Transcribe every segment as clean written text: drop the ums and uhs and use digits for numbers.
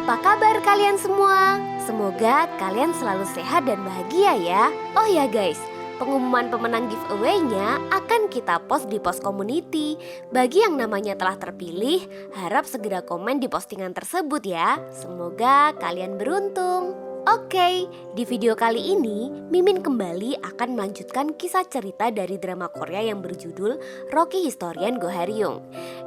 Apa kabar kalian semua? Semoga kalian selalu sehat dan bahagia ya. Oh ya guys, pengumuman pemenang giveaway-nya akan kita post di post community. Bagi yang namanya telah terpilih, harap segera komen di postingan tersebut ya. Semoga kalian beruntung. Oke, di video kali ini Mimin kembali akan melanjutkan kisah cerita dari drama Korea yang berjudul Rocky Historian Go Haryong.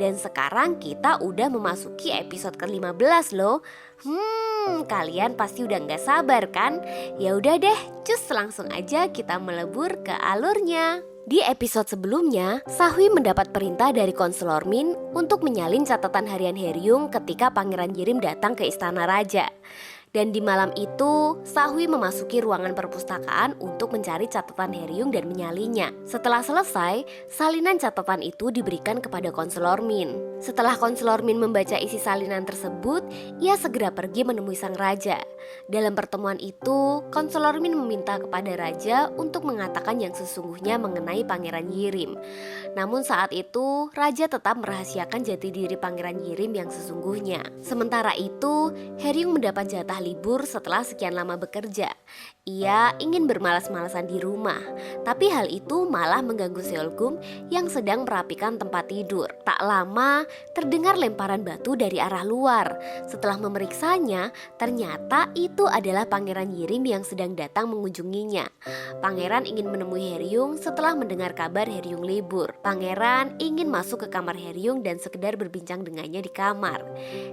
Dan sekarang kita udah memasuki episode ke-15 loh. Kalian pasti udah gak sabar kan? Ya udah deh, cus langsung aja kita melebur ke alurnya. Di episode sebelumnya, Sahwi mendapat perintah dari konselor Min untuk menyalin catatan harian Haryong ketika Pangeran Yirim datang ke istana raja. Dan di malam itu, Sahwi memasuki ruangan perpustakaan untuk mencari catatan Haryong dan menyalinya. Setelah selesai, salinan catatan itu diberikan kepada konselor Min. Setelah konselor Min membaca isi salinan tersebut, ia segera pergi menemui sang raja. Dalam pertemuan itu, konselor Min meminta kepada raja untuk mengatakan yang sesungguhnya mengenai Pangeran Yirim. Namun saat itu, raja tetap merahasiakan jati diri Pangeran Yirim yang sesungguhnya. Sementara itu, Haryong mendapat jatah libur setelah sekian lama bekerja. Ia ingin bermalas-malasan di rumah, tapi hal itu malah mengganggu Seolgum yang sedang merapikan tempat tidur. Tak lama, terdengar lemparan batu dari arah luar. Setelah memeriksanya, ternyata itu adalah Pangeran Yirim yang sedang datang mengunjunginya. Pangeran ingin menemui Haryong setelah mendengar kabar Haryong libur. Pangeran ingin masuk ke kamar Haryong dan sekedar berbincang dengannya di kamar.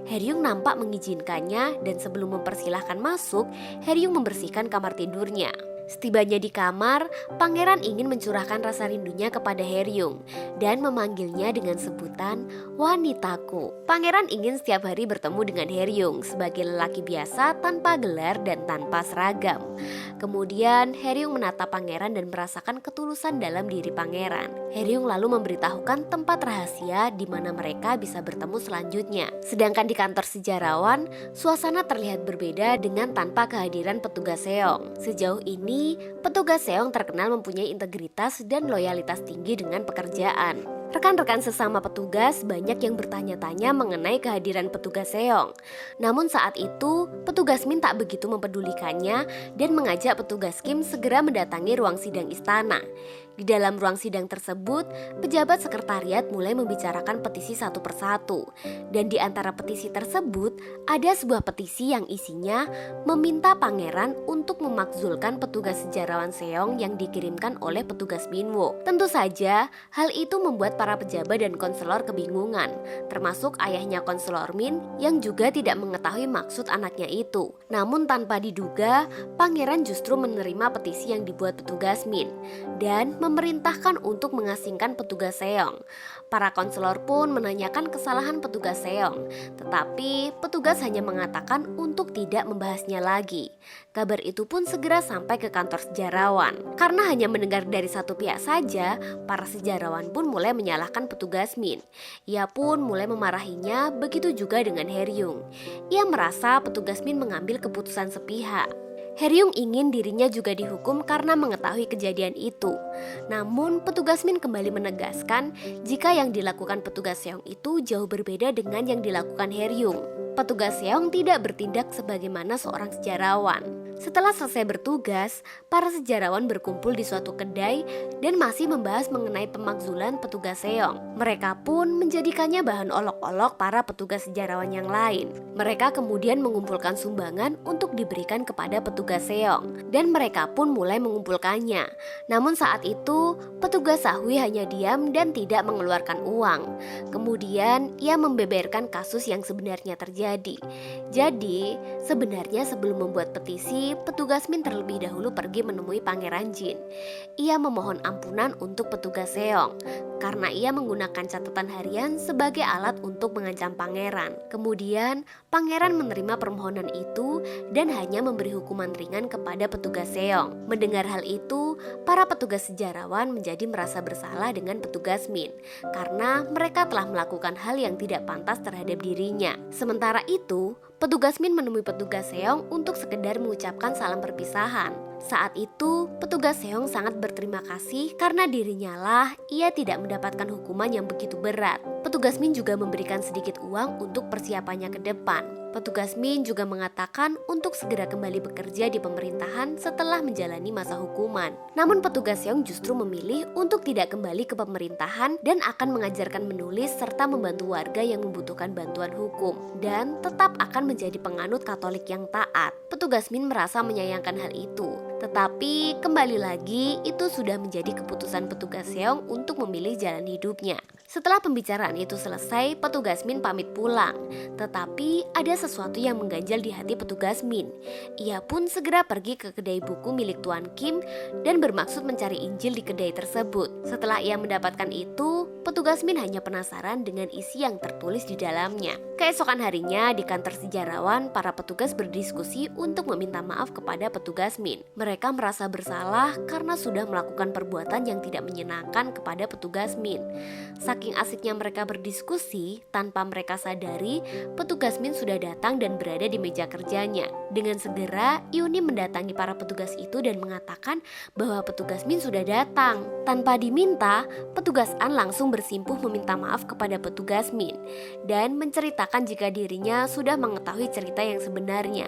Haryong nampak mengizinkannya dan sebelum mempersilahkan masuk, Haryong membersihkan kamar tidurnya. Setibanya di kamar, Pangeran ingin mencurahkan rasa rindunya kepada Haryong dan memanggilnya dengan sebutan wanitaku. Pangeran ingin setiap hari bertemu dengan Haryong sebagai lelaki biasa tanpa gelar dan tanpa seragam. Kemudian Haryong menatap Pangeran dan merasakan ketulusan dalam diri Pangeran. Haryong lalu memberitahukan tempat rahasia di mana mereka bisa bertemu selanjutnya. Sedangkan di kantor sejarawan, suasana terlihat berbeda dengan tanpa kehadiran petugas Seong. Sejauh ini, petugas Seong terkenal mempunyai integritas dan loyalitas tinggi dengan pekerjaan. Rekan-rekan sesama petugas banyak yang bertanya-tanya mengenai kehadiran petugas Seong. Namun saat itu, petugas Min tak begitu mempedulikannya dan mengajak petugas Kim segera mendatangi ruang sidang istana. Di dalam ruang sidang tersebut, pejabat sekretariat mulai membicarakan petisi satu persatu. Dan di antara petisi tersebut, ada sebuah petisi yang isinya meminta pangeran untuk memakzulkan petugas sejarawan Seong yang dikirimkan oleh petugas Minwo. Tentu saja, hal itu membuat para pejabat dan konselor kebingungan, termasuk ayahnya konselor Min yang juga tidak mengetahui maksud anaknya itu. Namun tanpa diduga, pangeran justru menerima petisi yang dibuat petugas Min dan memerintahkan untuk mengasingkan petugas Seong. Para konselor pun menanyakan kesalahan petugas Seong, tetapi petugas hanya mengatakan untuk tidak membahasnya lagi. Kabar itu pun segera sampai ke kantor sejarawan. Karena hanya mendengar dari satu pihak saja, para sejarawan pun mulai menyalahkan petugas Min. Ia pun mulai memarahinya, begitu juga dengan Haryong. Ia merasa petugas Min mengambil keputusan sepihak. Haryong ingin dirinya juga dihukum karena mengetahui kejadian itu. Namun petugas Min kembali menegaskan jika yang dilakukan petugas Seong itu jauh berbeda dengan yang dilakukan Haryong. Petugas Seong tidak bertindak sebagaimana seorang sejarawan. Setelah selesai bertugas, para sejarawan berkumpul di suatu kedai dan masih membahas mengenai pemakzulan petugas Seong. Mereka pun menjadikannya bahan olok-olok para petugas sejarawan yang lain. Mereka kemudian mengumpulkan sumbangan untuk diberikan kepada petugas Seong, dan mereka pun mulai mengumpulkannya. Namun saat itu, petugas Sahwi hanya diam dan tidak mengeluarkan uang. Kemudian ia membeberkan kasus yang sebenarnya terjadi. Jadi, sebenarnya sebelum membuat petisi, petugas Min terlebih dahulu pergi menemui Pangeran Jin. Ia memohon ampunan untuk petugas Seong karena ia menggunakan catatan harian sebagai alat untuk mengancam pangeran. Kemudian, pangeran menerima permohonan itu dan hanya memberi hukuman ringan kepada petugas Seong. Mendengar hal itu, para petugas sejarawan menjadi merasa bersalah dengan petugas Min karena mereka telah melakukan hal yang tidak pantas terhadap dirinya. Sementara itu, petugas Min menemui petugas Seong untuk sekedar mengucapkan salam perpisahan. Saat itu, petugas Seong sangat berterima kasih karena dirinya lah ia tidak mendapatkan hukuman yang begitu berat. Petugas Min juga memberikan sedikit uang untuk persiapannya ke depan. Petugas Min juga mengatakan untuk segera kembali bekerja di pemerintahan setelah menjalani masa hukuman. Namun petugas Seong justru memilih untuk tidak kembali ke pemerintahan dan akan mengajarkan menulis serta membantu warga yang membutuhkan bantuan hukum dan tetap akan menjadi penganut Katolik yang taat. Petugas Min merasa menyayangkan hal itu. Tetapi kembali lagi itu sudah menjadi keputusan petugas Seong untuk memilih jalan hidupnya. Setelah pembicaraan itu selesai, petugas Min pamit pulang. Tetapi ada sesuatu yang mengganjal di hati petugas Min. Ia pun segera pergi ke kedai buku milik Tuan Kim dan bermaksud mencari Injil di kedai tersebut. Setelah ia mendapatkan itu, petugas Min hanya penasaran dengan isi yang tertulis di dalamnya. Keesokan harinya di kantor sejarawan, para petugas berdiskusi untuk meminta maaf kepada petugas Min. Mereka merasa bersalah karena sudah melakukan perbuatan yang tidak menyenangkan kepada petugas Min. Saking asiknya mereka berdiskusi, tanpa mereka sadari, petugas Min sudah datang dan berada di meja kerjanya. Dengan segera, Yuni mendatangi para petugas itu dan mengatakan bahwa petugas Min sudah datang. Tanpa diminta, petugas An langsung bersimpuh meminta maaf kepada petugas Min dan menceritakan jika dirinya sudah mengetahui cerita yang sebenarnya.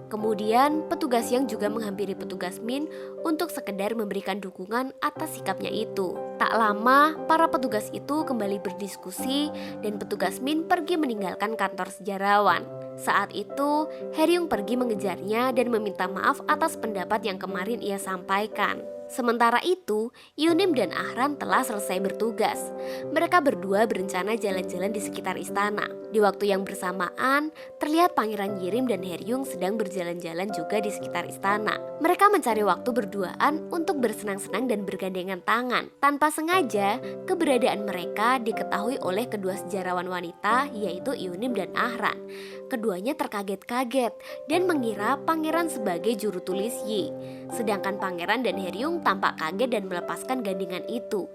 Kemudian petugas yang juga menghampiri petugas Min untuk sekedar memberikan dukungan atas sikapnya itu. Tak lama, para petugas itu kembali berdiskusi dan petugas Min pergi meninggalkan kantor sejarawan. Saat itu, Heryung pergi mengejarnya dan meminta maaf atas pendapat yang kemarin ia sampaikan. Sementara itu, Yunim dan Ahran telah selesai bertugas. Mereka berdua berencana jalan-jalan di sekitar istana. Di waktu yang bersamaan, terlihat Pangeran Yirim dan Heryung sedang berjalan-jalan juga di sekitar istana. Mereka mencari waktu berduaan untuk bersenang-senang dan bergandengan tangan. Tanpa sengaja, keberadaan mereka diketahui oleh kedua sejarawan wanita, yaitu Yunim dan Ahran. Keduanya terkaget-kaget dan mengira pangeran sebagai juru tulis Yi. Sedangkan Pangeran dan Heryung tampak kaget dan melepaskan gandengan itu.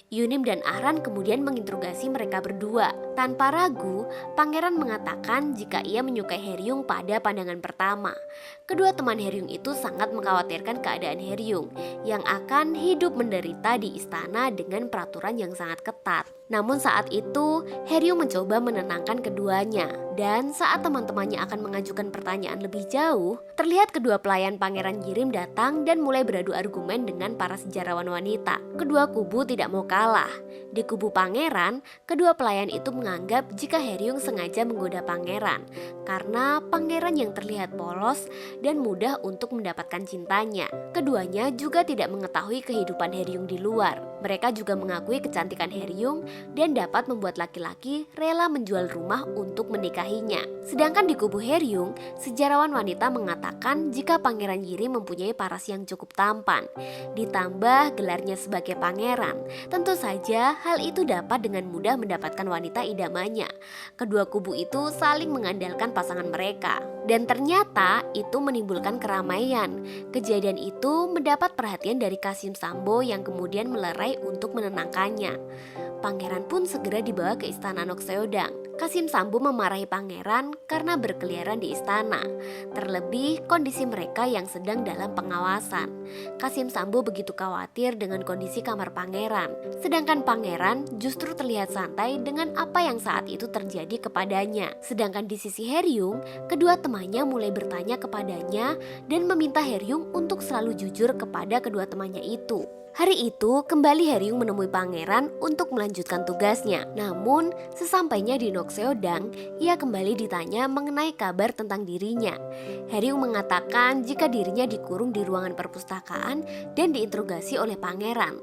Yunim dan Ahran kemudian menginterogasi mereka berdua. Tanpa ragu, Pangeran mengatakan jika ia menyukai Heryung pada pandangan pertama. Kedua teman Heryung itu sangat mengkhawatirkan keadaan Heryung yang akan hidup menderita di istana dengan peraturan yang sangat ketat. Namun saat itu, Heryung mencoba menenangkan keduanya. Dan saat teman-temannya akan mengajukan pertanyaan lebih jauh, terlihat kedua pelayan Pangeran Yirim datang dan mulai beradu argumen dengan para sejarawan wanita. Kedua kubu tidak mau kalah. Di kubu Pangeran, kedua pelayan itu menganggap jika Heryung sengaja menggoda Pangeran karena Pangeran yang terlihat polos dan mudah untuk mendapatkan cintanya. Keduanya juga tidak mengetahui kehidupan Heryung di luar. Mereka juga mengakui kecantikan Heryung dan dapat membuat laki-laki rela menjual rumah untuk menikahinya. Sedangkan di kubu Heryung, sejarawan wanita mengatakan jika Pangeran Yiri mempunyai paras yang cukup tampan, ditambah gelarnya sebagai pangeran. Tentu saja hal itu dapat dengan mudah mendapatkan wanita idamannya. Kedua kubu itu saling mengandalkan pasangan mereka. Dan ternyata itu menimbulkan keramaian. Kejadian itu mendapat perhatian dari Kasim Sambo yang kemudian melerai untuk menenangkannya. Pangeran pun segera dibawa ke istana Nokseodang. Kasim Sambo memarahi pangeran karena berkeliaran di istana. Terlebih kondisi mereka yang sedang dalam pengawasan. Kasim Sambo begitu khawatir dengan kondisi kamar pangeran. Sedangkan pangeran justru terlihat santai dengan apa yang saat itu terjadi kepadanya. Sedangkan di sisi Heryung, kedua temannya mulai bertanya kepadanya dan meminta Heryung untuk selalu jujur kepada kedua temannya itu. Hari itu kembali Heryung menemui pangeran untuk melanjutkan tugasnya. Namun sesampainya di Nokseodang, ia kembali ditanya mengenai kabar tentang dirinya. Heryung mengatakan jika dirinya dikurung di ruangan perpustakaan dan diinterogasi oleh pangeran.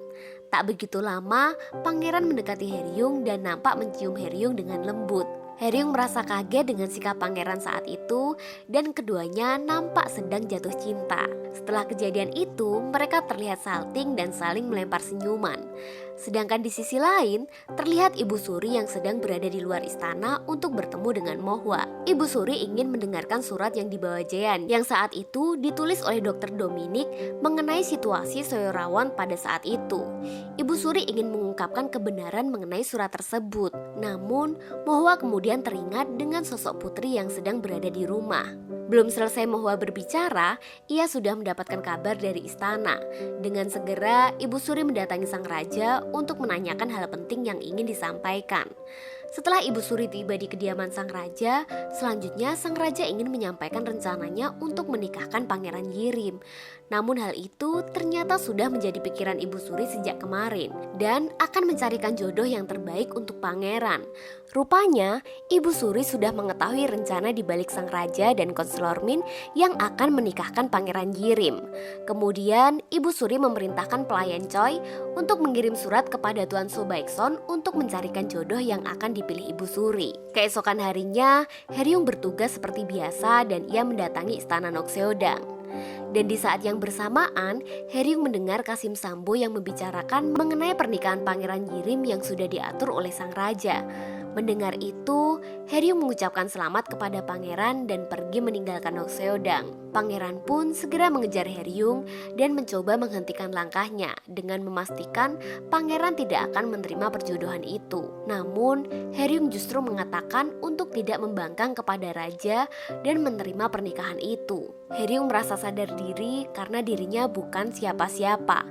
Tak begitu lama, pangeran mendekati Heryung dan nampak mencium Heryung dengan lembut. Heryung merasa kaget dengan sikap pangeran saat itu dan keduanya nampak sedang jatuh cinta. Setelah kejadian itu, mereka terlihat salting dan saling melempar senyuman. Sedangkan di sisi lain, terlihat Ibu Suri yang sedang berada di luar istana untuk bertemu dengan Mohwa. Ibu Suri ingin mendengarkan surat yang dibawa Jean yang saat itu ditulis oleh Dr. Dominic mengenai situasi Soyorawan pada saat itu. Ibu Suri ingin mengungkapkan kebenaran mengenai surat tersebut. Namun, Mohwa kemudian teringat dengan sosok putri yang sedang berada di rumah. Belum selesai Mohwa berbicara, ia sudah mendapatkan kabar dari istana. Dengan segera, Ibu Suri mendatangi sang raja untuk menanyakan hal penting yang ingin disampaikan. Setelah Ibu Suri tiba di kediaman sang raja, selanjutnya sang raja ingin menyampaikan rencananya untuk menikahkan Pangeran Yirim. Namun hal itu ternyata sudah menjadi pikiran Ibu Suri sejak kemarin dan akan mencarikan jodoh yang terbaik untuk pangeran. Rupanya Ibu Suri sudah mengetahui rencana di balik sang raja dan konselor Min yang akan menikahkan Pangeran Yirim. Kemudian Ibu Suri memerintahkan pelayan Choi untuk mengirim surat kepada Tuan So Baekson untuk mencarikan jodoh yang akan dipilih Ibu Suri. Keesokan harinya, Haeryung bertugas seperti biasa dan ia mendatangi istana Nokseodang. Dan di saat yang bersamaan, Haeryung mendengar Kasim Sambo yang membicarakan mengenai pernikahan Pangeran Yirim yang sudah diatur oleh sang raja. Mendengar itu, Haeryung mengucapkan selamat kepada pangeran dan pergi meninggalkan Nokseodang. Pangeran pun segera mengejar Haeryung dan mencoba menghentikan langkahnya dengan memastikan pangeran tidak akan menerima perjodohan itu. Namun, Haeryung justru mengatakan untuk tidak membangkang kepada raja dan menerima pernikahan itu. Haeryung merasa sadar diri karena dirinya bukan siapa-siapa.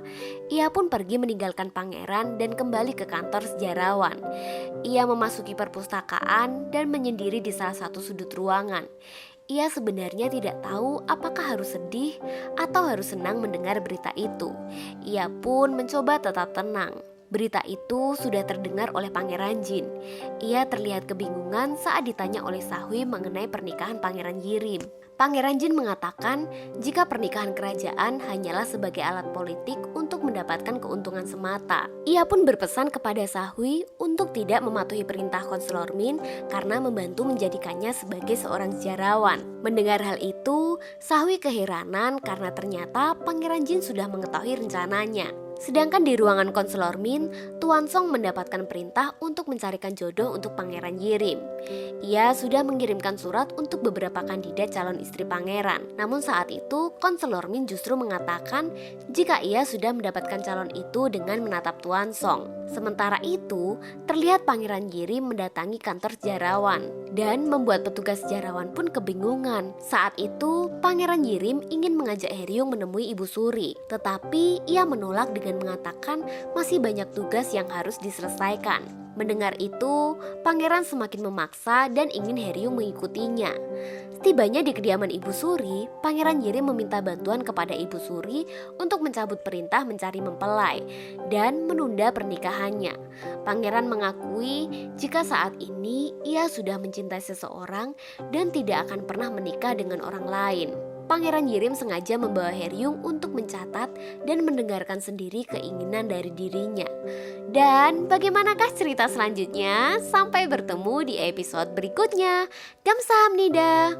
Ia pun pergi meninggalkan pangeran dan kembali ke kantor sejarawan. Ia memasuki perpustakaan dan menyendiri di salah satu sudut ruangan. Ia sebenarnya tidak tahu apakah harus sedih atau harus senang mendengar berita itu. Ia pun mencoba tetap tenang. Berita itu sudah terdengar oleh Pangeran Jin. Ia terlihat kebingungan saat ditanya oleh Sahui mengenai pernikahan Pangeran Yirim. Pangeran Jin mengatakan jika pernikahan kerajaan hanyalah sebagai alat politik untuk mendapatkan keuntungan semata. Ia pun berpesan kepada Sahui untuk tidak mematuhi perintah konselor Min karena membantu menjadikannya sebagai seorang sejarawan. Mendengar hal itu, Sahui keheranan karena ternyata Pangeran Jin sudah mengetahui rencananya. Sedangkan di ruangan konselor Min, Tuan Song mendapatkan perintah untuk mencarikan jodoh untuk Pangeran Yirim. Ia sudah mengirimkan surat untuk beberapa kandidat calon istri pangeran. Namun saat itu, konselor Min justru mengatakan jika ia sudah mendapatkan calon itu dengan menatap Tuan Song. Sementara itu, terlihat Pangeran Yirim mendatangi kantor sejarawan dan membuat petugas sejarawan pun kebingungan. Saat itu, Pangeran Yirim ingin mengajak Haeryung menemui Ibu Suri, tetapi ia menolak dengan mengatakan masih banyak tugas yang harus diselesaikan. Mendengar itu, pangeran semakin memaksa dan ingin Haeryung mengikutinya. Setibanya di kediaman Ibu Suri, Pangeran Yirim meminta bantuan kepada Ibu Suri untuk mencabut perintah mencari mempelai dan menunda pernikahannya. Pangeran mengakui jika saat ini ia sudah mencintai seseorang dan tidak akan pernah menikah dengan orang lain. Pangeran Yirim sengaja membawa Haeryung untuk mencatat dan mendengarkan sendiri keinginan dari dirinya. Dan bagaimanakah cerita selanjutnya? Sampai bertemu di episode berikutnya. Gamsahamnida.